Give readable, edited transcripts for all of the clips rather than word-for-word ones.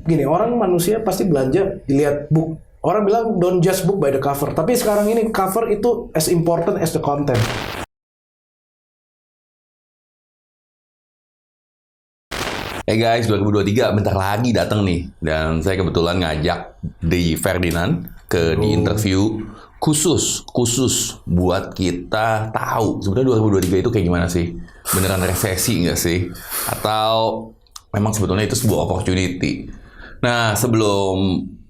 gini, orang manusia pasti belanja dilihat book. Orang bilang don't just book by the cover. Tapi sekarang ini cover itu as important as the content. Hey guys, 2023 bentar lagi datang nih. Dan saya kebetulan ngajak di Ferdinand di interview khusus buat kita tahu sebenarnya 2023 itu kayak gimana sih? Beneran resesi nggak sih? Atau memang sebetulnya itu sebuah opportunity? Nah,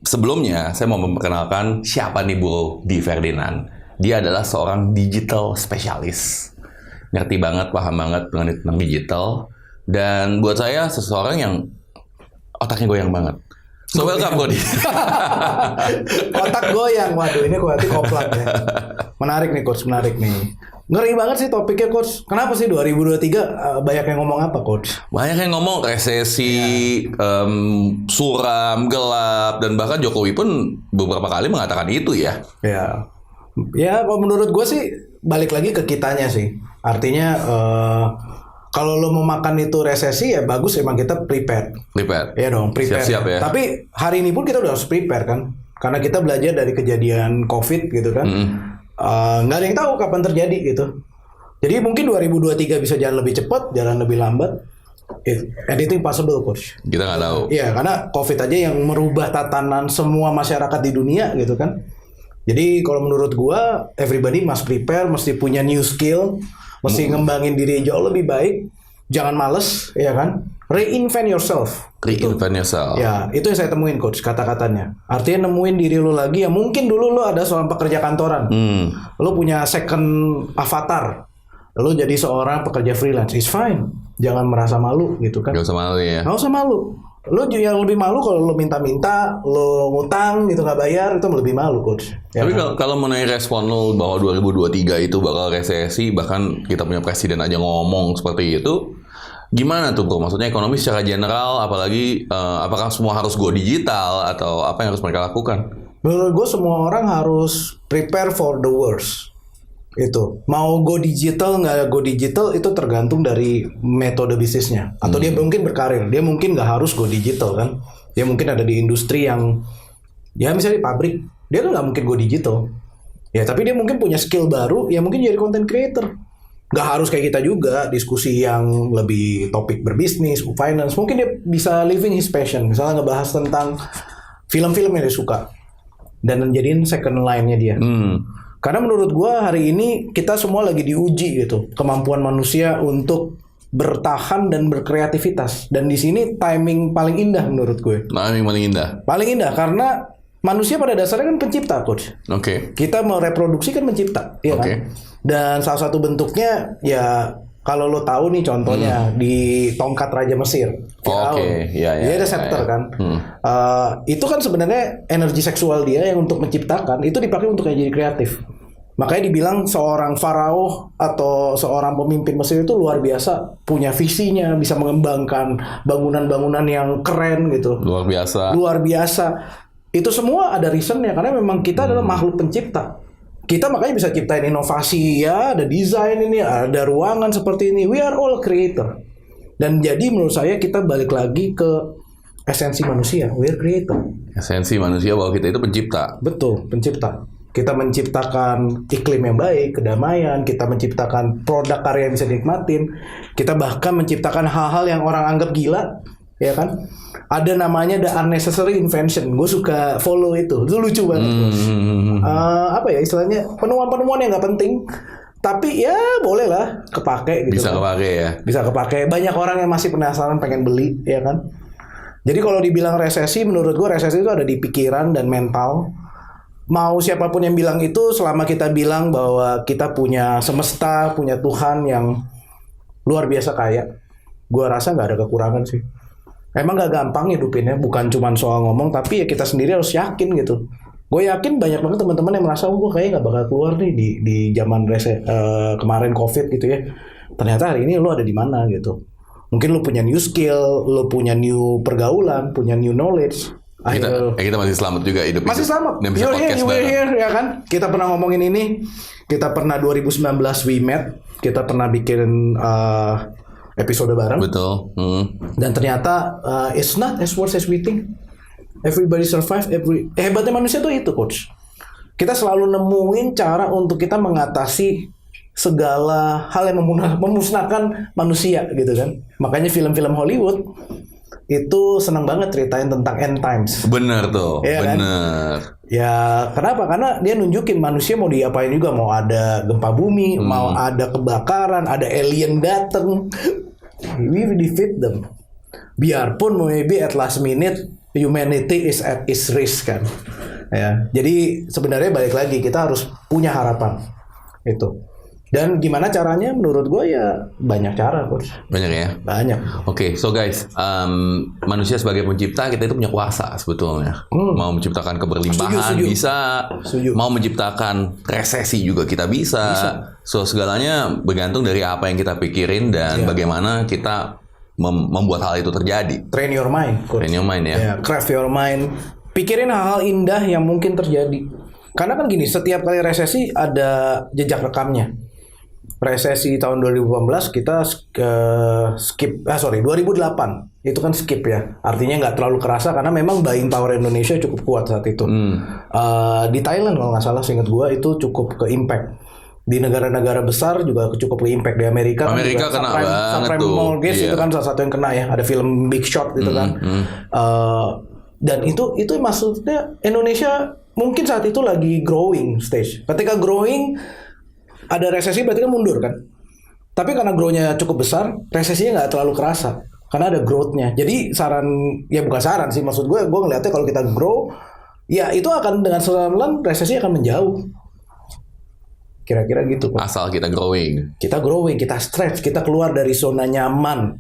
sebelumnya saya mau memperkenalkan siapa nih Bro di Ferdinand. Dia adalah seorang digital specialist. Ngerti banget, paham banget tentang digital. Dan buat saya seseorang yang otaknya goyang banget. So welcome Bodi. Otak goyang, waduh ini berarti koplat ya. Menarik nih Coach, menarik nih. Ngeri banget sih topiknya Coach. Kenapa sih 2023 banyak yang ngomong apa Coach? Banyak yang ngomong resesi, suram, gelap, dan bahkan Jokowi pun beberapa kali mengatakan itu ya. Ya kalau menurut gue sih balik lagi ke kitanya sih. Artinya kalau lo mau makan itu resesi ya bagus emang kita prepare. Ya dong, prepare. Siap-siap ya. Tapi hari ini pun kita udah harus prepare kan. Karena kita belajar dari kejadian COVID gitu kan. Nggak ada yang tahu kapan terjadi gitu. Jadi mungkin 2023 bisa jalan lebih cepat, jalan lebih lambat. Anything possible Coach. Kita nggak tahu. Iya, karena COVID aja yang merubah tatanan semua masyarakat di dunia gitu kan. Jadi kalau menurut gua, everybody must prepare, mesti punya new skill. Mesti ngembangin diri jauh lebih baik. Jangan males, ya kan? Reinvent yourself. Reinvent yourself. Ya, itu yang saya temuin Coach, kata-katanya. Artinya nemuin diri lo lagi yang mungkin dulu lo ada seorang pekerja kantoran. Lo punya second avatar. Lo jadi seorang pekerja freelance. It's fine. Jangan merasa malu gitu kan. Gak usah malu ya. Gak usah malu. Lo yang lebih malu kalau lo minta-minta, lo ngutang gitu nggak bayar, itu lebih malu Coach. Ya, tapi kan? kalau mengenai respon lo bahwa 2023 itu bakal resesi, bahkan kita punya presiden aja ngomong seperti itu, gimana tuh Bro? Maksudnya ekonomi secara general, apalagi apakah semua harus go digital atau apa yang harus mereka lakukan? Menurut gue semua orang harus prepare for the worst. Itu mau go digital nggak go digital itu tergantung dari metode bisnisnya atau dia mungkin berkarir, dia mungkin nggak harus go digital kan, dia mungkin ada di industri yang ya misalnya di pabrik dia kan nggak mungkin go digital ya, tapi dia mungkin punya skill baru yang mungkin jadi content creator. Nggak harus kayak kita juga diskusi yang lebih topik berbisnis, finance, mungkin dia bisa living his passion, misalnya ngebahas tentang film-film yang dia suka dan menjadiin second line-nya dia. Karena menurut gue hari ini kita semua lagi diuji gitu kemampuan manusia untuk bertahan dan berkreativitas, dan di sini timing paling indah menurut gue. Timing paling indah. Paling indah karena manusia pada dasarnya kan pencipta Coach. Kita mau reproduksi kan mencipta, ya kan? Dan salah satu bentuknya ya kalau lo tahu nih contohnya di tongkat Raja Mesir. Dia ada scepter kan. Itu kan sebenarnya energi seksual dia yang untuk menciptakan itu dipakai untuk jadi kreatif. Makanya dibilang seorang farao atau seorang pemimpin Mesir itu luar biasa, punya visinya, bisa mengembangkan bangunan-bangunan yang keren gitu. Luar biasa. Itu semua ada reasonnya karena memang kita adalah makhluk pencipta. Kita makanya bisa ciptain inovasi ya, ada desain ini, ada ruangan seperti ini. We are all creator. Dan jadi menurut saya kita balik lagi ke esensi manusia. We are creator. Esensi manusia bahwa kita itu pencipta. Betul, pencipta. Kita menciptakan iklim yang baik, kedamaian, kita menciptakan produk karya yang bisa dinikmatin. Kita bahkan menciptakan hal-hal yang orang anggap gila, ya kan? Ada namanya the unnecessary invention. Gue suka follow itu lucu banget. Apa ya istilahnya, penemuan-penemuan yang nggak penting, tapi ya boleh lah kepake gitu. Bisa kepake ya. Bisa kepake. Banyak orang yang masih penasaran pengen beli, ya kan? Jadi kalau dibilang resesi, menurut gue resesi itu ada di pikiran dan mental. Mau siapapun yang bilang itu, selama kita bilang bahwa kita punya semesta, punya Tuhan yang luar biasa kaya, gue rasa nggak ada kekurangan sih. Emang gak gampang hidupinnya, bukan cuma soal ngomong, tapi ya kita sendiri harus yakin gitu. Gue yakin banyak banget teman-teman yang merasa, gue kayaknya gak bakal keluar nih di zaman kemarin COVID gitu ya. Ternyata hari ini lo ada di mana gitu. Mungkin lo punya new skill, lo punya new pergaulan, punya new knowledge. Kita masih selamat juga hidup. Masih selamat. You're here, ya kan? Kita pernah ngomongin ini. Kita pernah 2019 we met. Kita pernah bikin episode bareng. Betul. Dan ternyata it's not as worse as we think. Everybody survive. Hebatnya manusia tuh itu, coach. Kita selalu nemuin cara untuk kita mengatasi segala hal yang memusnahkan manusia gitu kan. Makanya film-film Hollywood itu senang banget ceritain tentang end times. Bener tuh, Iya kan? bener. Ya kenapa? Karena dia nunjukin manusia mau diapain juga. Mau ada gempa bumi, mau ada kebakaran, ada alien dateng. We defeat them. Biarpun maybe at last minute humanity is at its risk kan. Ya, jadi sebenarnya balik lagi kita harus punya harapan itu. Dan gimana caranya? Menurut gue ya banyak cara, coach. Banyak ya? Banyak. Oke, so guys, manusia sebagai pencipta kita itu punya kuasa sebetulnya. Mau menciptakan keberlimpahan Setuju. bisa, Setuju. mau menciptakan resesi juga kita bisa. So segalanya bergantung dari apa yang kita pikirin dan bagaimana kita membuat hal itu terjadi. Train your mind, coach. Train your mind ya. Ya, craft your mind. Pikirin hal-hal indah yang mungkin terjadi. Karena kan gini, setiap kali resesi ada jejak rekamnya. Resesi tahun 2018 kita skip, 2008 itu kan skip ya. Artinya nggak terlalu kerasa karena memang buying power Indonesia cukup kuat saat itu. Di Thailand kalau nggak salah, seingat gua itu cukup ke impact. Di negara-negara besar juga cukup ke impact. Di Amerika kan juga kena banget subprime tuh. mortgage itu kan salah satu yang kena ya. Ada film Big Short gitu kan. Dan itu maksudnya Indonesia mungkin saat itu lagi growing stage. Ketika growing ada resesi berarti kan mundur kan. Tapi karena grow-nya cukup besar, resesinya nggak terlalu kerasa karena ada growth-nya. Jadi bukan saran sih, maksud gue ngeliatnya kalau kita grow, ya itu akan dengan pelan resesi akan menjauh. Kira-kira gitu. Asal kita growing. Kita growing, kita stretch, kita keluar dari zona nyaman.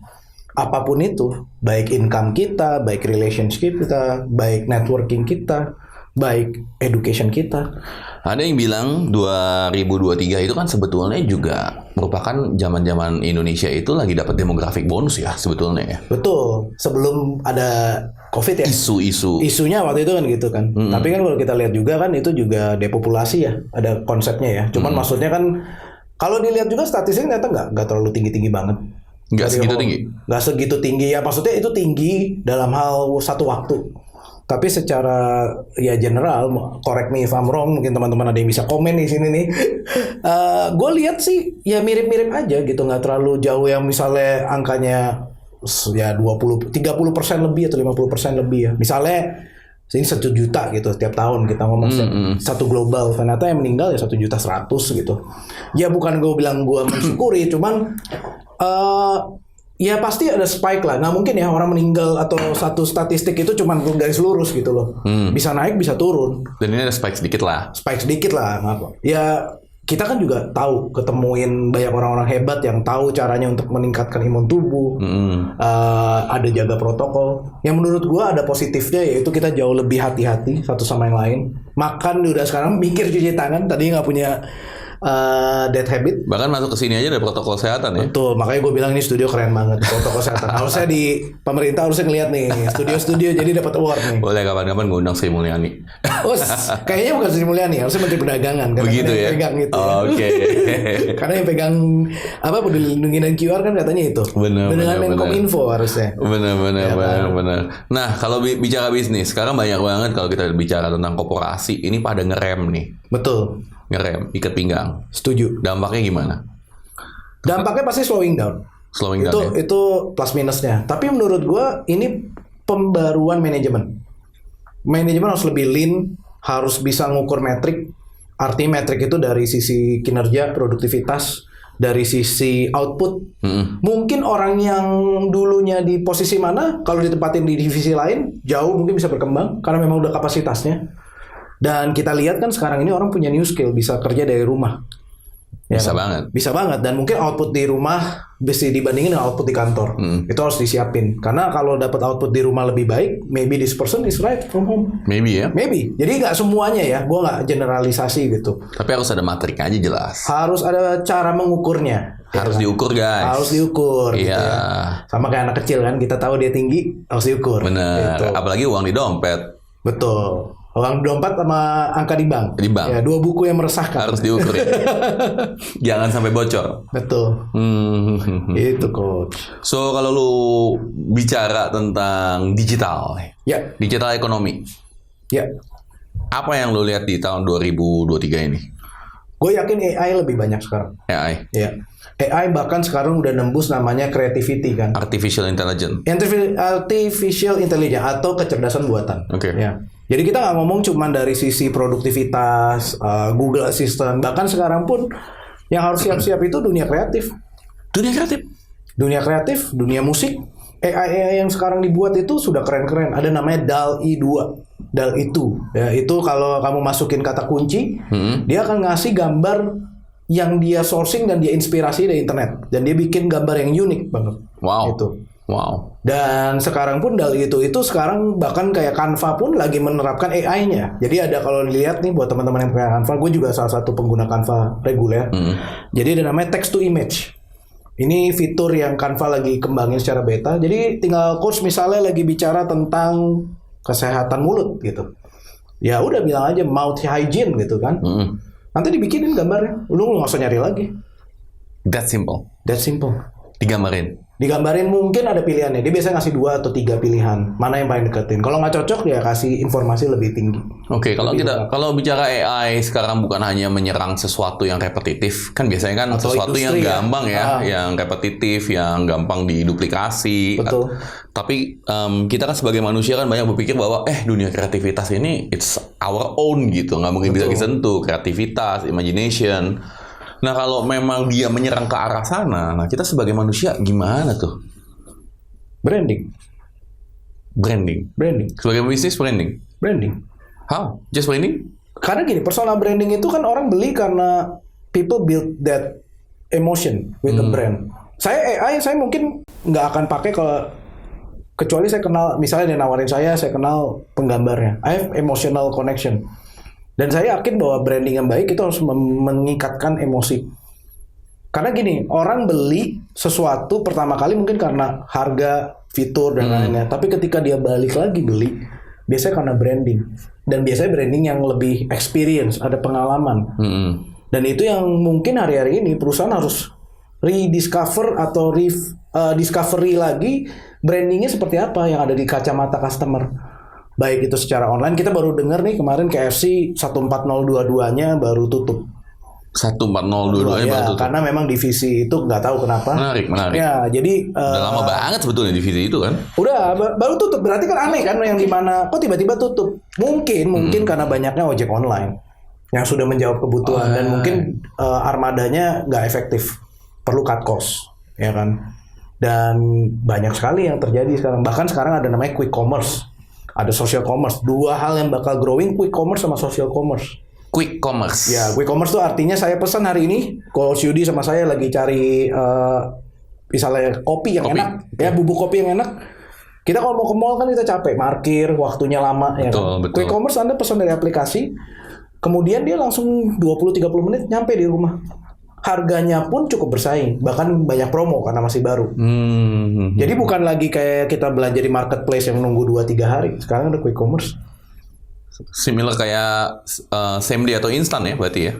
Apapun itu, baik income kita, baik relationship kita, baik networking kita, baik education kita. Ada yang bilang 2023 itu kan sebetulnya juga merupakan zaman-zaman Indonesia itu lagi dapat demographic bonus ya sebetulnya ya. Betul, sebelum ada COVID ya. Isu-isu. Isunya waktu itu kan gitu kan. Tapi kan kalau kita lihat juga kan itu juga depopulasi ya, ada konsepnya ya. Cuman maksudnya kan kalau dilihat juga statistiknya ternyata nggak terlalu tinggi-tinggi banget. Nggak segitu tinggi? Nggak segitu tinggi ya, maksudnya itu tinggi dalam hal satu waktu. Tapi secara ya general, correct me if I'm wrong, mungkin teman-teman ada yang bisa komen di sini nih. Gue lihat sih ya mirip-mirip aja gitu, nggak terlalu jauh yang misalnya angkanya ya 30% lebih atau 50% lebih ya. Misalnya ini 1 juta gitu setiap tahun kita ngomong satu global, ternyata yang meninggal ya 1.100.000 gitu. Ya bukan gue bilang gue mensyukuri, cuman ya pasti ada spike lah. Nggak mungkin ya orang meninggal atau satu statistik itu cuma garis lurus gitu loh. Bisa naik, bisa turun. Dan ini ada spike sedikit lah. Spike sedikit lah. Ya kita kan juga tahu ketemuin banyak orang-orang hebat yang tahu caranya untuk meningkatkan imun tubuh. Ada jaga protokol. Yang menurut gua ada positifnya yaitu kita jauh lebih hati-hati satu sama yang lain. Makan udah sekarang mikir cuci tangan. Tadi nggak punya dead habit. Bahkan masuk ke sini aja ada protokol kesehatan ya. Betul, makanya gue bilang ini studio keren banget protokol kesehatan. Harusnya di pemerintah harusnya ngeliat nih studio jadi dapat award nih. Boleh kapan-kapan ngundang Sri Mulyani. Kayaknya bukan Sri Mulyani, harusnya Menteri Perdagangan. Begitu ya. Pegang gitu. Oke. Karena yang pegang peduli lindungi dan QR kan katanya itu. Dengan Menkominfo harusnya. Benar. Nah, kalau bicara bisnis, sekarang banyak banget kalau kita bicara tentang korporasi, ini pada ngerem nih. Betul. Ngerem, ikat pinggang. Setuju. Dampaknya gimana? Dampaknya pasti slowing down. Itu plus minusnya. Tapi menurut gua ini pembaruan manajemen. Manajemen harus lebih lean, harus bisa ngukur metrik. Artinya metrik itu dari sisi kinerja, produktivitas, dari sisi output. Mungkin orang yang dulunya di posisi mana, kalau ditempatin di divisi lain, jauh mungkin bisa berkembang karena memang udah kapasitasnya. Dan kita lihat kan sekarang ini orang punya new skill, bisa kerja dari rumah. Bisa banget. Bisa banget. Dan mungkin output di rumah bisa dibandingin dengan output di kantor. Itu harus disiapin. Karena kalau dapat output di rumah lebih baik, maybe this person is right from home. Maybe ya. Maybe. Jadi nggak semuanya ya. Gue nggak generalisasi gitu. Tapi harus ada matriknya aja jelas. Harus ada cara mengukurnya. Harus diukur guys. Harus diukur. Iya. Gitu ya. Sama kayak anak kecil kan. Kita tahu dia tinggi, harus diukur. Bener. Gitu. Apalagi uang di dompet. Betul. Uang dompet sama angka di bank. Di bank. Ya, 2 buku yang meresahkan. Harus diukur ya. Jangan sampai bocor. Betul. Itu coach. So kalau lu bicara tentang digital, Ya, digital ekonomi, ya. apa yang lu lihat di tahun 2023 ini? Gue yakin AI lebih banyak sekarang. AI, Ya. AI bahkan sekarang udah nembus namanya creativity kan. artificial intelligence. Artificial intelligence atau kecerdasan buatan. Oke. Ya. Jadi kita nggak ngomong cuma dari sisi produktivitas, Google Assistant, bahkan sekarang pun yang harus siap-siap itu dunia kreatif. Dunia kreatif. Dunia kreatif, dunia musik, AI yang sekarang dibuat itu sudah keren-keren. Ada namanya DALL-E 2. DALL-E 2. Ya, itu kalau kamu masukin kata kunci, dia akan ngasih gambar yang dia sourcing dan dia inspirasi dari internet. Dan dia bikin gambar yang unik banget. Wow. Itu. Wow. Dan sekarang pun DALL-E itu sekarang bahkan kayak Canva pun lagi menerapkan AI-nya. Jadi ada, kalau dilihat nih buat teman-teman yang punya Canva, gue juga salah satu pengguna Canva reguler. Jadi ada namanya text to image. Ini fitur yang Canva lagi kembangin secara beta. Jadi tinggal coach misalnya lagi bicara tentang kesehatan mulut gitu. Ya udah bilang aja mouth hygiene gitu kan. Nanti dibikinin gambarnya. Lu nggak usah nyari lagi. That simple. That simple. Digambarin. Digambarin mungkin ada pilihannya. Dia biasanya ngasih 2 atau 3 pilihan. Mana yang paling deketin. Kalau nggak cocok dia kasih informasi lebih tinggi. Oke, kalau bicara AI sekarang bukan hanya menyerang sesuatu yang repetitif, kan biasanya kan Atau sesuatu yang industri ya. gampang yang repetitif, yang gampang diduplikasi. Betul. Tapi kita kan sebagai manusia kan banyak berpikir bahwa dunia kreativitas ini it's our own gitu, nggak mungkin bisa disentuh, kreativitas, imagination. Nah kalau memang dia menyerang ke arah sana, nah kita sebagai manusia gimana tuh? Branding. Sebagai bisnis branding. How? Just branding? Karena gini, personal branding itu kan orang beli karena people build that emotion with the brand. AI saya mungkin nggak akan pakai kalau kecuali saya kenal, misalnya dia nawarin saya kenal penggambarnya. I have emotional connection. Dan saya yakin bahwa branding yang baik itu harus mengikatkan emosi. Karena gini, orang beli sesuatu pertama kali mungkin karena harga, fitur, dan lainnya. Tapi ketika dia balik lagi beli, biasanya karena branding. Dan biasanya branding yang lebih experience, ada pengalaman. Dan itu yang mungkin hari-hari ini perusahaan harus rediscover atau discovery lagi brandingnya seperti apa yang ada di kacamata customer. Baik itu secara online, kita baru dengar nih kemarin KFC 14022-nya baru tutup. 14022-nya baru tutup. Karena memang divisi itu nggak tahu kenapa. Menarik. Ya, jadi udah lama banget sebetulnya divisi itu kan. Udah baru tutup, berarti kan aneh kan yang dimana kok tiba-tiba tutup. Mungkin karena banyaknya ojek online yang sudah menjawab kebutuhan dan mungkin armadanya nggak efektif, perlu cut cost, ya kan. Dan banyak sekali yang terjadi sekarang. Bahkan sekarang ada namanya quick commerce. Ada social commerce, 2 hal yang bakal growing, quick commerce sama social commerce. Quick commerce. Ya, quick commerce tuh artinya saya pesan hari ini, Coach Yudi sama saya lagi cari misalnya kopi yang enak, ya bubuk kopi yang enak. Kita kalau mau ke mall kan kita capek, parkir, waktunya lama. Ya kan? Betul. Quick commerce Anda pesan dari aplikasi, kemudian dia langsung 20-30 menit nyampe di rumah. Harganya pun cukup bersaing, bahkan banyak promo karena masih baru. Jadi bukan lagi kayak kita belanja di marketplace yang nunggu 2-3 hari. Sekarang ada quick commerce. Similar kayak same day atau instan ya berarti ya?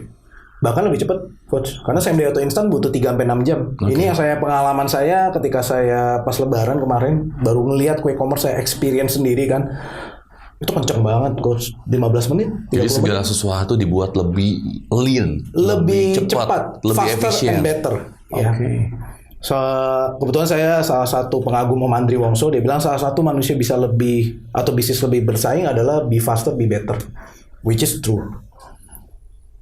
Bahkan lebih cepat, Coach. Karena same day atau instan butuh 3-6 jam. Ini yang pengalaman saya ketika saya pas lebaran kemarin baru ngelihat quick commerce, saya experience sendiri kan. Itu kenceng banget, Coach. 15 menit. Jadi segala sesuatu dibuat lebih lean, lebih cepat, lebih faster efisien. and better. Ya. So, kebetulan saya salah satu pengagum Om Andri Wongso, dia bilang salah satu manusia bisa lebih atau bisnis lebih bersaing adalah be faster, be better, which is true.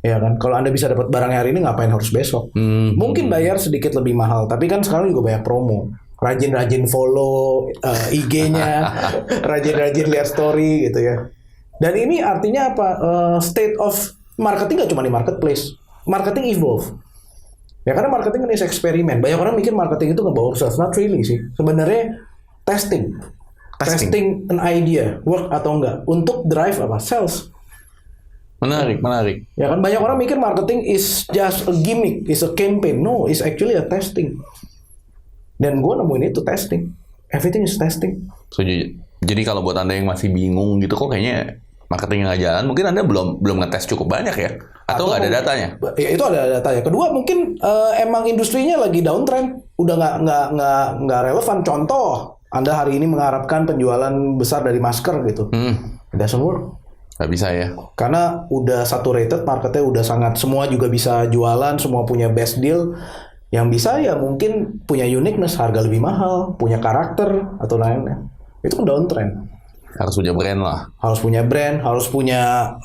Ya kan, kalau Anda bisa dapat barangnya hari ini, ngapain harus besok? Mungkin bayar sedikit lebih mahal, tapi kan sekarang juga banyak promo. Rajin-rajin follow IG-nya, rajin-rajin lihat story gitu ya. Dan ini artinya apa? State of marketing gak cuma di marketplace, marketing evolve. Ya karena marketing ini eksperimen. Banyak orang mikir marketing itu ngebawa sales, not really sih. Sebenarnya testing an idea work atau enggak untuk drive apa? Sales. Menarik. Ya kan banyak orang mikir marketing is just a gimmick, is a campaign. No, it's actually a testing. Dan gue nemuin itu testing. Everything is testing. So, jadi kalau buat Anda yang masih bingung gitu kok kayaknya marketingnya nggak jalan, mungkin Anda belum ngetes cukup banyak ya? Atau nggak ada datanya? Ya itu ada datanya. Kedua mungkin emang industrinya lagi downtrend, udah nggak relevan. Contoh, Anda hari ini mengharapkan penjualan besar dari masker gitu, it doesn't work. Nggak bisa ya? Karena udah saturated, marketnya udah sangat, semua juga bisa jualan, semua punya best deal. Yang bisa ya mungkin punya uniqueness, harga lebih mahal, punya karakter atau lainnya. Itu kan downtrend. Harus punya brand lah. Harus punya brand, harus punya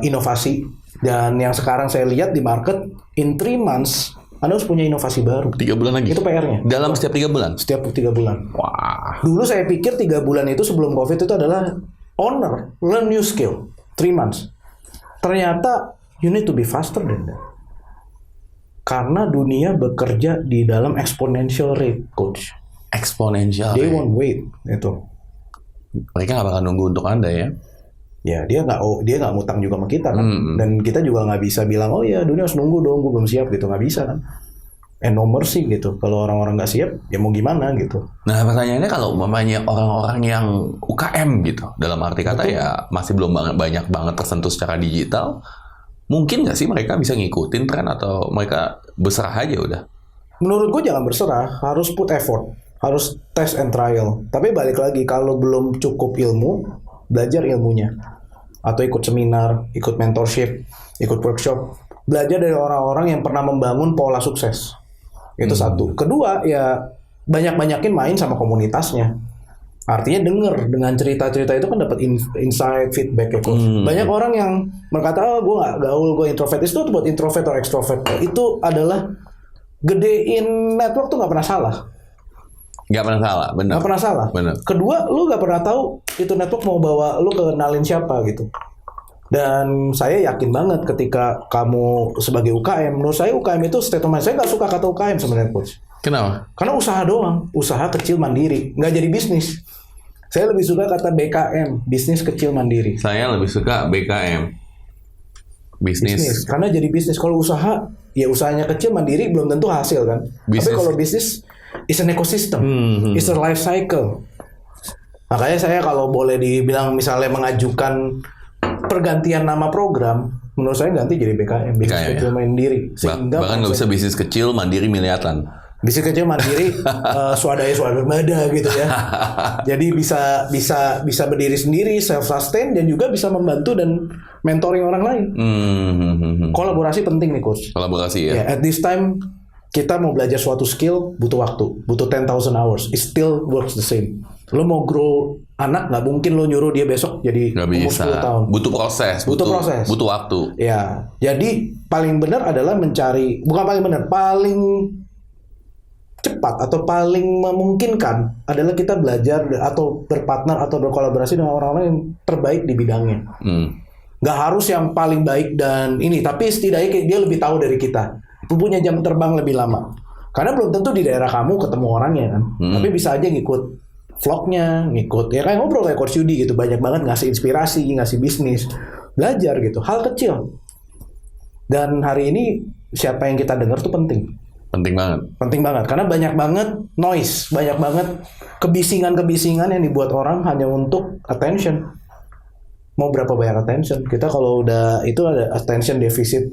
inovasi. Dan yang sekarang saya lihat di market, in 3 months, Anda harus punya inovasi baru. 3 bulan lagi? Itu PR-nya. Dalam setiap 3 bulan? Setiap 3 bulan. Wah. Dulu saya pikir 3 bulan itu sebelum COVID itu adalah owner, learn new skill. 3 months. Ternyata, you need to be faster than that. Karena dunia bekerja di dalam exponential rate, coach. Exponential. They won't wait, itu. Mereka nggak bakal nunggu untuk Anda ya? Ya dia nggak ngutang juga sama kita kan, dan kita juga nggak bisa bilang oh ya dunia harus nunggu dong, gue belum siap gitu, nggak bisa kan. No mercy gitu, kalau orang-orang nggak siap ya mau gimana gitu. Nah pertanyaannya kalau umpamanya orang-orang yang UKM gitu, dalam arti kata ya masih belum banyak banget tersentuh secara digital, mungkin nggak sih mereka bisa ngikutin tren atau mereka berserah aja udah? Menurut gue jangan berserah, harus put effort, harus test and trial. Tapi balik lagi, kalau belum cukup ilmu, belajar ilmunya. Atau ikut seminar, ikut mentorship, ikut workshop. Belajar dari orang-orang yang pernah membangun pola sukses. Itu satu. Kedua, ya banyak-banyakin main sama komunitasnya. Artinya denger dengan cerita-cerita itu kan dapat insight, feedback ya, coach. Banyak orang yang berkata, oh gue nggak gaul, gue introvert. Itu buat introvert atau extrovert. Itu adalah gedein network tuh nggak pernah salah. Nggak pernah salah, benar. Nggak pernah salah. Benar. Kedua, lu nggak pernah tahu itu network mau bawa lu kenalin siapa gitu. Dan saya yakin banget ketika kamu sebagai UKM, menurut saya UKM itu statement saya nggak suka kata UKM sebenarnya, coach. Kenapa? Karena usaha doang, usaha kecil mandiri, nggak jadi bisnis. Saya lebih suka kata BKM, bisnis kecil mandiri. Saya lebih suka BKM, bisnis. Karena jadi bisnis. Kalau usaha, ya usahanya kecil mandiri belum tentu hasil kan. Tapi kalau bisnis, is an ecosystem, is a life cycle. Makanya saya kalau boleh dibilang misalnya mengajukan pergantian nama program, menurut saya ganti jadi BKM, bisnis kecil mandiri. Sehingga bahkan nggak bisa bisnis kecil mandiri miliatan. Bisnis kecil mandiri, swadaya swadaya gitu ya. Jadi bisa berdiri sendiri, self sustain, dan juga bisa membantu dan mentoring orang lain. Kolaborasi penting nih, coach. Kolaborasi ya. At this time kita mau belajar suatu skill butuh waktu, butuh 10,000 hours. It still works the same. Lo mau grow anak, nggak mungkin lo nyuruh dia besok jadi umur 10 tahun. Butuh proses. Butuh waktu. Ya, jadi paling benar adalah mencari, bukan paling benar, paling cepat atau paling memungkinkan adalah kita belajar atau berpartner atau berkolaborasi dengan orang-orang yang terbaik di bidangnya. Nggak harus yang paling baik dan ini, tapi setidaknya dia lebih tahu dari kita. Punya jam terbang lebih lama. Karena belum tentu di daerah kamu ketemu orangnya kan. Tapi bisa aja ngikut vlognya, ngikut ya kayak ngobrol kayak Coach Yudi gitu, banyak banget ngasih inspirasi, ngasih bisnis, belajar gitu, hal kecil. Dan hari ini siapa yang kita dengar tuh penting. Penting banget Karena banyak banget noise, banyak banget kebisingan-kebisingan yang dibuat orang hanya untuk attention. Mau berapa banyak attention? Kita kalau udah itu ada attention deficit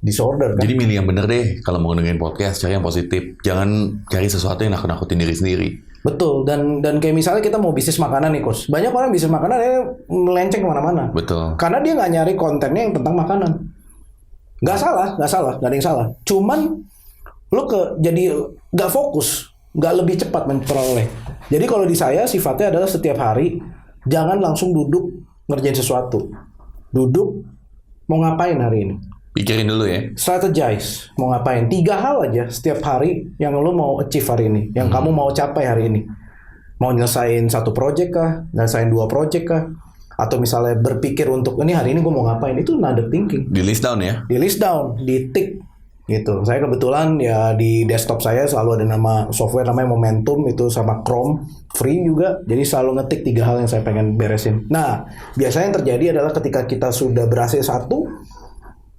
disorder kan. Jadi milih yang bener deh kalau mau dengerin podcast, cari yang positif. Jangan cari sesuatu yang nakut-nakutin diri sendiri. Betul, dan kayak misalnya kita mau bisnis makanan nih, Coach. Banyak orang bisnis makanan dia melenceng kemana-mana. Betul. Karena dia nggak nyari kontennya yang tentang makanan. Nggak salah, nggak ada yang salah. Cuman lo jadi nggak fokus, nggak lebih cepat memperoleh. Jadi kalau di saya sifatnya adalah setiap hari jangan langsung duduk ngerjain sesuatu. Duduk mau ngapain hari ini? Pikirin dulu ya. Strategize, mau ngapain? 3 hal aja setiap hari yang lo mau achieve hari ini, yang kamu mau capai hari ini. Mau nyelesain 1 project kah? Nyelesain 2 project kah? Atau misalnya berpikir untuk ini hari ini gue mau ngapain? Itu nada thinking. Di list down ya. Di list down, di tick gitu. Saya kebetulan ya di desktop saya selalu ada nama software namanya Momentum, itu sama Chrome, free juga. Jadi selalu ngetik 3 hal yang saya pengen beresin. Nah, biasanya yang terjadi adalah ketika kita sudah berhasil 1,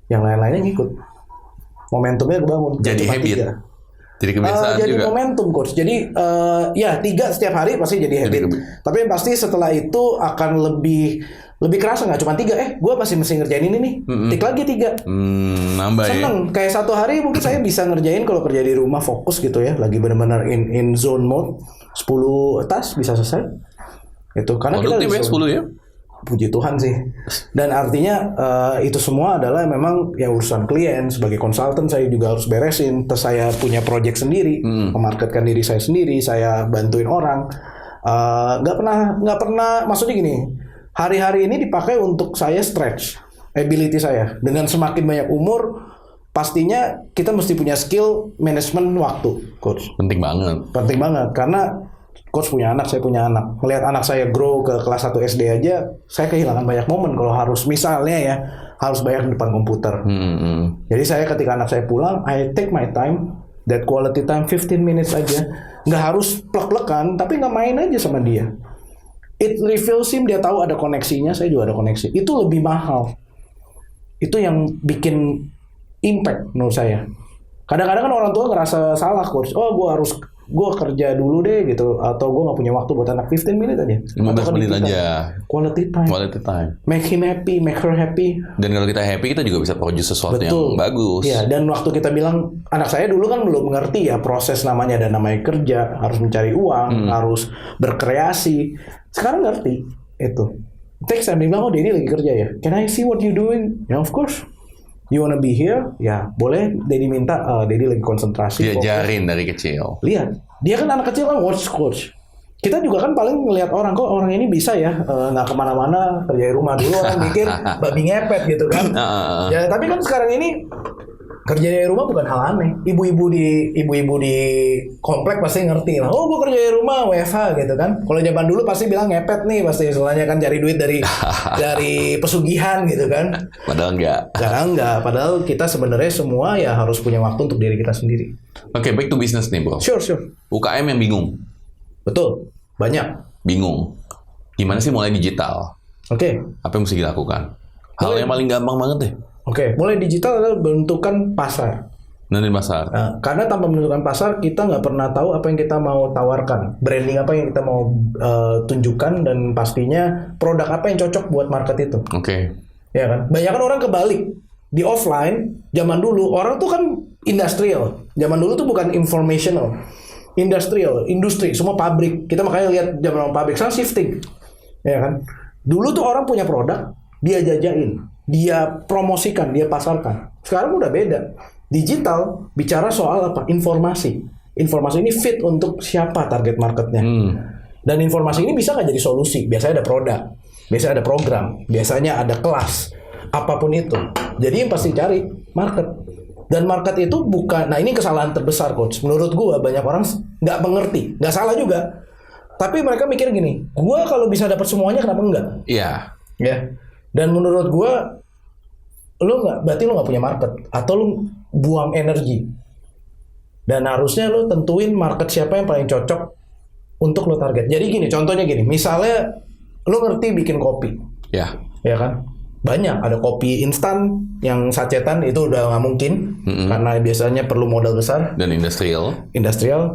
yang lain-lainnya ngikut. Momentumnya kebangun. Jadi habit. 3. Jadi kebiasaan jadi juga. momentum coach. Jadi ya 3 setiap hari pasti jadi habit. Tapi yang pasti setelah itu akan lebih kerasa, nggak cuma 3. Gue masih ngerjain ini nih. Tik lagi 3. Nambah ya. Seneng. Kayak 1 hari mungkin saya bisa ngerjain kalau kerja di rumah fokus gitu ya. Lagi benar-benar in zone mode. 10 tas bisa selesai. Itu karena Produktif ya 10 ya. Puji Tuhan sih. Dan artinya itu semua adalah memang ya urusan klien. Sebagai konsultan saya juga harus beresin. Terus saya punya project sendiri, memarketkan diri saya sendiri, saya bantuin orang. Nggak pernah. Maksudnya gini, hari-hari ini dipakai untuk saya stretch ability saya. Dengan semakin banyak umur, pastinya kita mesti punya skill manajemen waktu, coach. Penting banget. Penting banget karena coach punya anak, saya punya anak. Melihat anak saya grow ke kelas 1 SD aja, saya kehilangan banyak momen kalau harus misalnya ya, harus banyak di depan komputer. Jadi saya ketika anak saya pulang, I take my time, that quality time 15 minutes aja. Nggak harus plek-plekan, tapi nggak main aja sama dia. It reveals him, dia tahu ada koneksinya, saya juga ada koneksi. Itu lebih mahal. Itu yang bikin impact menurut saya. Kadang-kadang kan orang tua ngerasa salah, coach. Oh, gue kerja dulu deh gitu, atau gue nggak punya waktu buat anak. 15 menit aja, 15 menit aja. Quality time. Make him happy, make her happy. Dan kalau kita happy, kita juga bisa produce sesuatu Betul. yang bagus. Iya, dan waktu kita bilang, anak saya dulu kan belum mengerti ya proses namanya, ada namanya kerja, harus mencari uang, harus berkreasi. Sekarang ngerti itu. Text time, dia bilang, oh Denny lagi kerja ya. Can I see what you doing? Ya, of course. You wanna be here? Ya, boleh. Denny minta, Denny lagi konsentrasi. Diajarin dari kecil. Lihat, dia kan anak kecil kan watch coach. Kita juga kan paling ngelihat orang, kok orang ini bisa ya nggak kemana-mana, kerja di rumah dulu, orang mikir babi ngepet gitu kan. Ya, tapi kan sekarang ini kerja dari rumah bukan hal aneh. Ibu-ibu di komplek pasti ngerti lah. Oh, gue kerja dari rumah WFH gitu kan. Kalau zaman dulu pasti bilang ngepet nih, pasti soalnya kan cari duit dari pesugihan gitu kan. Padahal enggak. Sekarang enggak. Padahal kita sebenarnya semua ya harus punya waktu untuk diri kita sendiri. Oke, back to business nih, bro. Sure. UKM yang bingung. Betul. Banyak. Bingung. Gimana sih mulai digital? Oke. Apa yang mesti dilakukan? Hal yang paling gampang banget deh. Oke, mulai digital adalah bentukan pasar. Dari pasar. Nah, karena tanpa menentukan pasar, kita nggak pernah tahu apa yang kita mau tawarkan, branding apa yang kita mau tunjukkan, dan pastinya produk apa yang cocok buat market itu. Oke. Ya kan? Banyak kan orang kebalik. Di offline, zaman dulu orang tuh kan industrial. Zaman dulu tuh bukan informational. Industrial, industri, semua pabrik. Kita makanya lihat zaman pabrik, sekarang shifting. Ya kan? Dulu tuh orang punya produk, dia jajain, dia promosikan, dia pasarkan. Sekarang udah beda. Digital bicara soal apa? Informasi. Informasi ini fit untuk siapa target marketnya. Dan informasi ini bisa nggak jadi solusi. Biasanya ada produk, biasanya ada program, biasanya ada kelas, apapun itu. Jadi yang pasti cari market. Dan market itu bukan, nah ini kesalahan terbesar coach. Menurut gua banyak orang nggak mengerti, nggak salah juga. Tapi mereka mikir gini, gua kalau bisa dapat semuanya kenapa enggak? Iya. Ya. Dan menurut gua, berarti lo nggak punya market, atau lo buang energi. Dan harusnya lo tentuin market siapa yang paling cocok untuk lo target. Jadi gini, contohnya gini, misalnya lo ngerti bikin kopi, Ya. ya kan? Banyak, ada kopi instan yang sachetan, itu udah nggak mungkin, karena biasanya perlu modal besar. Dan industrial.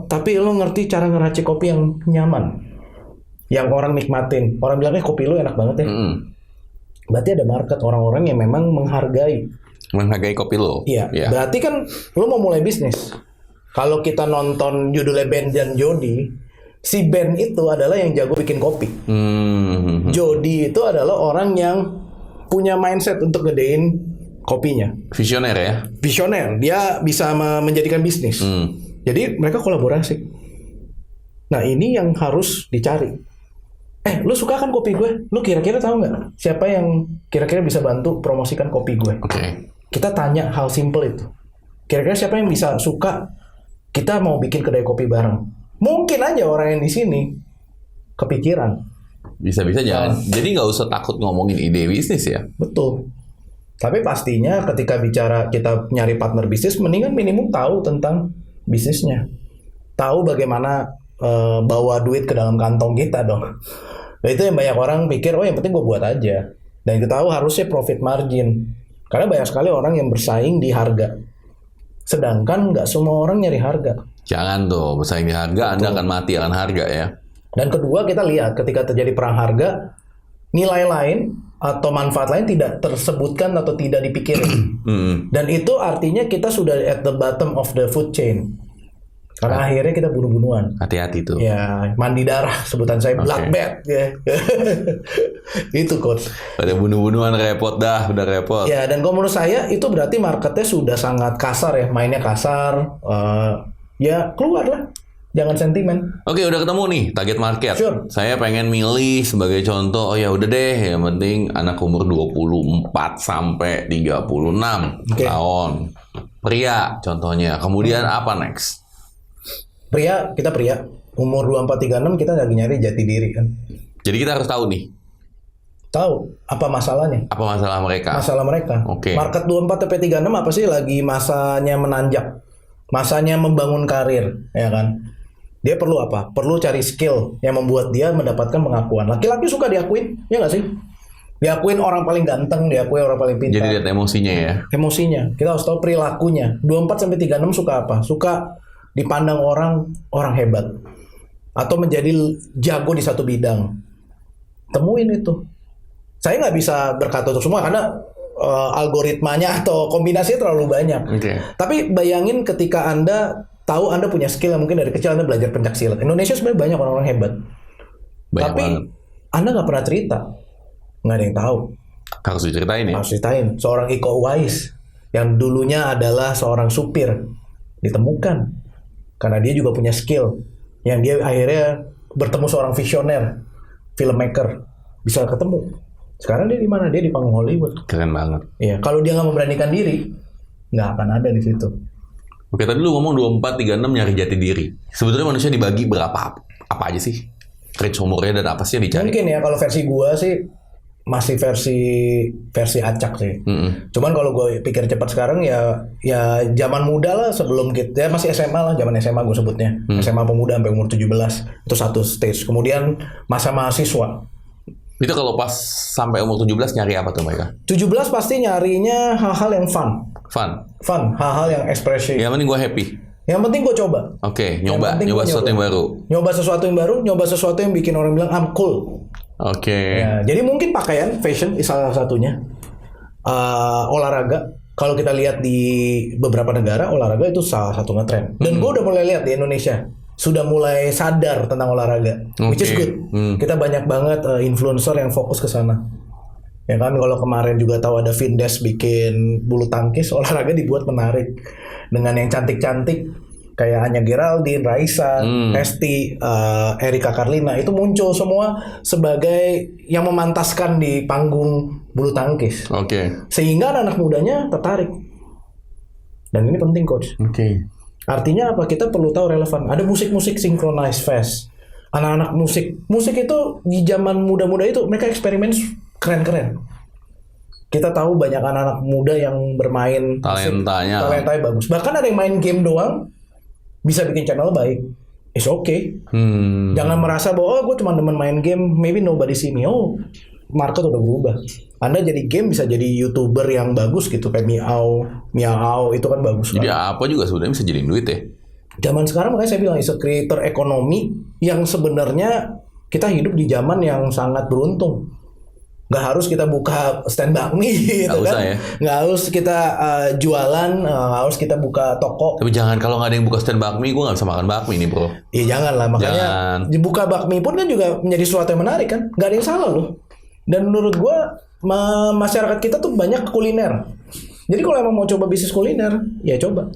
Tapi lo ngerti cara ngeracik kopi yang nyaman, yang orang nikmatin. Orang bilangnya kopi lo enak banget ya. Berarti ada market, orang-orang yang memang menghargai kopi lo. Iya. Berarti kan lo mau mulai bisnis. Kalau kita nonton judulnya Ben dan Jody, si Ben itu adalah yang jago bikin kopi. Jody itu adalah orang yang punya mindset untuk gedein kopinya. Visioner ya. Visioner, dia bisa menjadikan bisnis. Jadi mereka kolaborasi. Nah ini yang harus dicari. Lu suka kan kopi gue? Lu kira-kira tahu nggak siapa yang kira-kira bisa bantu promosikan kopi gue? Oke. Kita tanya hal simple itu. Kira-kira siapa yang bisa suka? Kita mau bikin kedai kopi bareng. Mungkin aja orang yang di sini kepikiran. Bisa-bisa jalan. Jadi nggak usah takut ngomongin ide bisnis ya. Betul. Tapi pastinya ketika bicara kita nyari partner bisnis, mendingan minimum tahu tentang bisnisnya. Tahu bagaimana bawa duit ke dalam kantong kita dong. Nah, itu yang banyak orang pikir, oh yang penting gue buat aja. Dan kita tahu harusnya profit margin. Karena banyak sekali orang yang bersaing di harga. Sedangkan nggak semua orang nyari harga. Jangan tuh bersaing di harga, Anda akan mati akan harga ya. Dan kedua, kita lihat ketika terjadi perang harga, nilai lain atau manfaat lain tidak tersebutkan atau tidak dipikirin. Dan itu artinya kita sudah at the bottom of the food chain. Karena akhirnya kita bunuh-bunuhan. Hati-hati tuh. Ya, mandi darah, sebutan saya bloodbath ya. Itu coach. Pada bunuh-bunuhan repot dah, udah repot. Ya, dan kalau menurut saya itu berarti marketnya sudah sangat kasar ya, mainnya kasar. Ya keluar lah, jangan sentimen. Oke, udah ketemu nih target market. Sure. Saya pengen milih sebagai contoh, oh ya udah deh, yang penting anak umur 24 sampai 36 tahun. Pria contohnya. Kemudian apa next? Kita pria. Umur 24-36 kita lagi nyari jati diri kan. Jadi kita harus tahu nih. Tahu apa masalahnya? Apa masalah mereka? Masalah mereka. Oke. Market 24-36 apa sih lagi masanya menanjak? Masanya membangun karir, ya kan? Dia perlu apa? Perlu cari skill yang membuat dia mendapatkan pengakuan. Laki-laki suka diakuin, ya nggak sih? Diakuin orang paling ganteng, diakuin orang paling pintar. Jadi lihat emosinya ya. Emosinya. Kita harus tahu perilakunya. 24-36 suka apa? Suka dipandang orang hebat. Atau menjadi jago di satu bidang. Temuin itu. Saya nggak bisa berkata untuk semua karena algoritmanya atau kombinasinya terlalu banyak. Tapi bayangin ketika Anda tahu Anda punya skill yang mungkin dari kecil Anda belajar pencaksilat. Indonesia sebenarnya banyak orang-orang hebat. Tapi Anda nggak pernah cerita. Nggak ada yang tahu. Harus diceritain ya? Harus diceritain. Seorang Iko Uwais yang dulunya adalah seorang supir ditemukan. Karena dia juga punya skill. Yang dia akhirnya bertemu seorang visioner, filmmaker. Bisa ketemu. Sekarang dia di mana? Dia di panggung Hollywood. Keren banget. Iya, kalau dia nggak memberanikan diri, nggak akan ada di situ. Oke, tadi lu ngomong 24-36 nyari jati diri. Sebetulnya manusia dibagi berapa? Apa aja sih? Range umurnya dan apa sih yang dicari? Mungkin ya kalau versi gua sih masih versi acak sih. Cuman kalau gue pikir cepat sekarang ya zaman muda lah sebelum kita ya masih SMA lah, zaman SMA gue sebutnya. SMA pemuda sampai umur 17 itu satu stage. Kemudian masa mahasiswa. Itu kalau pas sampai umur 17 nyari apa tuh mereka? 17 pasti nyarinya hal-hal yang fun, hal-hal yang ekspresi. Yang penting gue happy. Yang penting gue coba. Oke, nyoba sesuatu yang baru. Nyoba sesuatu yang bikin orang bilang I'm cool. Oke. Ya, jadi mungkin pakaian, fashion salah satunya. Olahraga. Kalau kita lihat di beberapa negara, olahraga itu salah satu ngetren. Dan gue udah mulai lihat di Indonesia sudah mulai sadar tentang olahraga, which is good. Kita banyak banget influencer yang fokus ke sana. Ya kan, kalau kemarin juga tahu ada Vindes bikin bulu tangkis, olahraga dibuat menarik dengan yang cantik-cantik kayak Anya Geraldine, Raisa, Hesti, Erika Carlina itu muncul semua sebagai yang memantaskan di panggung bulu tangkis. Sehingga anak mudanya tertarik. Dan ini penting coach. Artinya apa? Kita perlu tahu relevan. Ada musik-musik synchronized fest. Anak-anak musik itu di zaman muda-muda itu mereka eksperimen keren-keren. Kita tahu banyak anak-anak muda yang bermain talentanya bagus. Bahkan ada yang main game doang bisa bikin channel baik. It's okay. Jangan merasa bahwa gue cuma demen main game, maybe nobody see me. Oh, market udah berubah. Anda jadi game bisa jadi YouTuber yang bagus gitu kayak Miao itu kan bagus. Jadi apa juga sebenarnya bisa jadiin duit ya. Zaman sekarang makanya saya bilang is a creator ekonomi yang sebenarnya kita hidup di zaman yang sangat beruntung. Nggak harus kita buka stand bakmi gitu kan. Ya. Nggak harus kita jualan, nggak harus kita buka toko. Tapi jangan kalau nggak ada yang buka stand bakmi, gue nggak bisa makan bakmi nih bro. Iya jangan lah, makanya dibuka bakmi pun kan juga menjadi sesuatu yang menarik kan. Nggak ada yang salah loh. Dan menurut gue masyarakat kita tuh banyak kuliner. Jadi kalau emang mau coba bisnis kuliner, ya coba.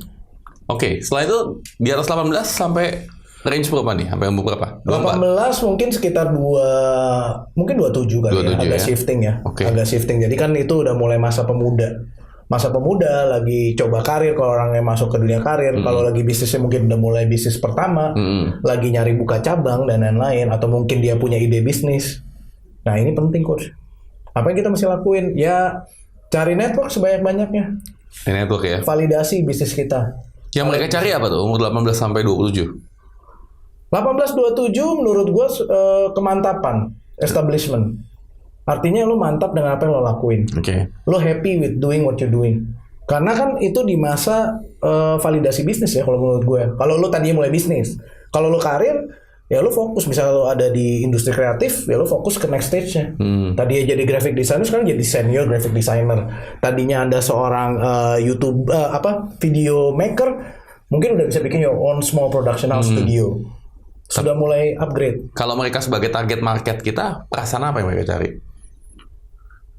Oke, setelah itu di atas 18 sampai range berapa nih? Sampai umur berapa? 18 mungkin sekitar 27 kali 27 ya. Agak shifting ya. Agak shifting. Jadi kan itu udah mulai masa pemuda. Masa pemuda lagi coba karir kalau orang yang masuk ke dunia karir. Kalau lagi bisnisnya mungkin udah mulai bisnis pertama. Lagi nyari buka cabang dan lain-lain. Atau mungkin dia punya ide bisnis. Nah ini penting coach. Apa yang kita mesti lakuin? Ya cari network sebanyak-banyaknya. Network ya? Validasi bisnis kita. Yang mereka cari apa tuh? Umur 18 sampai 27? 18-27 menurut gue kemantapan, establishment. Artinya lo mantap dengan apa yang lo lakuin. Lo happy with doing what you're doing. Karena kan itu di masa validasi bisnis ya kalau menurut gue. Kalau lu tadinya mulai bisnis, kalau lu karir, ya lu fokus. Misalnya lu ada di industri kreatif, ya lu fokus ke next stage-nya. Tadinya jadi graphic designer, sekarang jadi senior graphic designer. Tadinya Anda seorang YouTube video maker, mungkin udah bisa bikin your own small production house studio. Sudah mulai upgrade. Kalau mereka sebagai target market kita, perasaan apa yang mereka cari?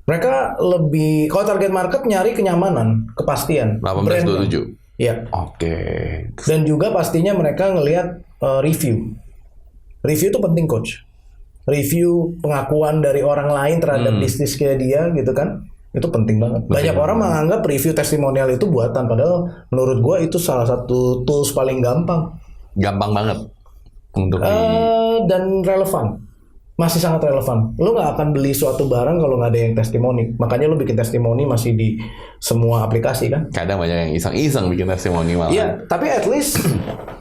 Mereka lebih, kalau target market nyari kenyamanan, kepastian. 1827. Iya. Oke. Dan juga pastinya mereka ngelihat review. Review itu penting, coach. Review pengakuan dari orang lain terhadap bisnis kayak dia gitu kan. Itu penting banget. Banyak orang menganggap review testimonial itu buatan, padahal menurut gua itu salah satu tools paling gampang. Gampang banget untuk Dan relevan. Masih sangat relevan. Lu nggak akan beli suatu barang kalau nggak ada yang testimoni. Makanya lu bikin testimoni masih di semua aplikasi kan. kadang banyak yang iseng-iseng bikin testimoni malah. Iya, tapi at least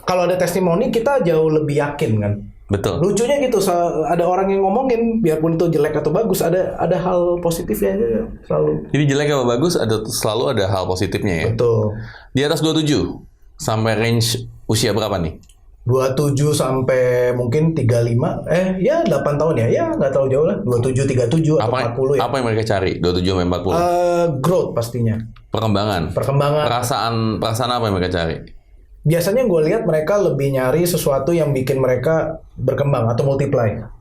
kalau ada testimoni kita jauh lebih yakin kan. Betul. Lucunya gitu, ada orang yang ngomongin biarpun itu jelek atau bagus, ada hal positifnya aja selalu. Jadi jelek atau bagus selalu ada hal positifnya ya. Betul. Di atas 27 sampai range usia berapa nih? 27 sampai mungkin 35, ya 8 tahun ya, nggak tahu jauh lah, 27, 37 atau 40 ya. Apa yang mereka cari? 27 sampai 40. Growth pastinya. Perkembangan. Perasaan apa yang mereka cari? Biasanya gue lihat mereka lebih nyari sesuatu yang bikin mereka berkembang atau multiply.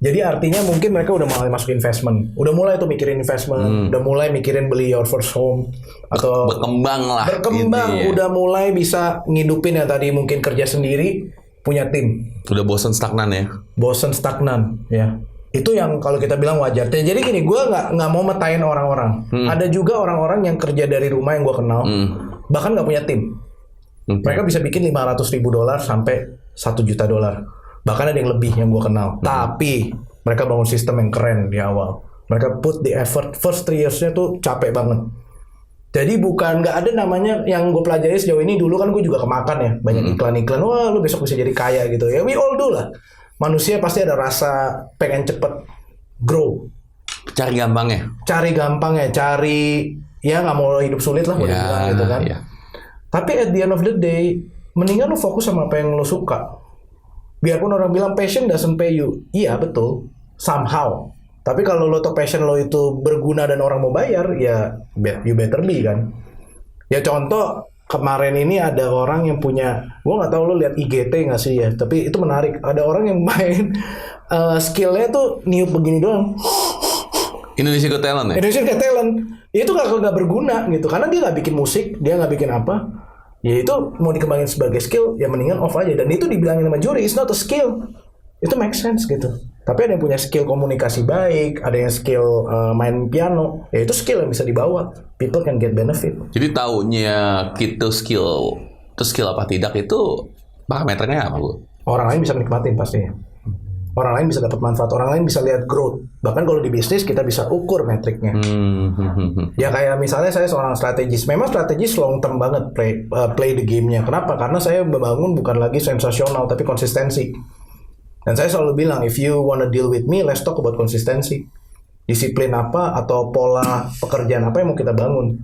Jadi artinya mungkin mereka udah mulai masuk investment, udah mulai tuh mikirin investment, udah mulai mikirin beli your first home atau berkembang lah. Berkembang, udah mulai bisa ngidupin yang tadi mungkin kerja sendiri, punya tim. Udah bosan stagnan ya? Bosan stagnan, ya. Itu yang kalau kita bilang wajar. Jadi gini, gue nggak mau metain orang-orang. Ada juga orang-orang yang kerja dari rumah yang gue kenal, bahkan nggak punya tim. Mereka bisa bikin $500,000 sampai $1 juta. Bahkan ada yang lebih yang gue kenal. Tapi mereka bangun sistem yang keren di awal. Mereka put the effort. First 3 years-nya tuh capek banget. Jadi bukan, nggak ada namanya yang gue pelajari sejauh ini. Dulu kan gue juga kemakan ya. Banyak iklan-iklan. Wah lu besok bisa jadi kaya gitu ya. We all do lah. Manusia pasti ada rasa pengen cepet grow. Cari gampangnya. Cari ya nggak mau hidup sulit lah. Dibilang gitu kan. Ya. Tapi at the end of the day, mendingan lu fokus sama apa yang lu suka. Biarpun orang bilang passion doesn't pay you. Iya betul, somehow. Tapi kalau lo tuh passion lo itu berguna dan orang mau bayar, ya you better be kan. Ya contoh kemarin ini ada orang yang punya, gue nggak tahu lo lihat IGT nggak sih ya, tapi itu menarik. Ada orang yang main skillnya tuh niup begini doang. Indonesia Got Talent ya? Indonesia Got Talent. Itu nggak berguna gitu, karena dia nggak bikin musik, dia nggak bikin apa. Ya itu mau dikembangin sebagai skill, ya mendingan off aja. Dan itu dibilangin sama juri, it's not a skill. Itu make sense gitu. Tapi ada yang punya skill komunikasi baik, ada yang skill main piano, ya itu skill yang bisa dibawa. People can get benefit. Jadi taunya kita skill apa tidak itu parameternya apa Bu? Orang lain bisa menikmatin pastinya. Orang lain bisa dapat manfaat, orang lain bisa lihat growth. Bahkan kalau di bisnis kita bisa ukur metriknya. Ya kayak misalnya saya seorang strategis. Memang strategis long term banget play the game-nya. Kenapa? Karena saya membangun bukan lagi sensasional tapi konsistensi. Dan saya selalu bilang, if you wanna deal with me, let's talk about konsistensi. Disiplin apa atau pola pekerjaan apa yang mau kita bangun.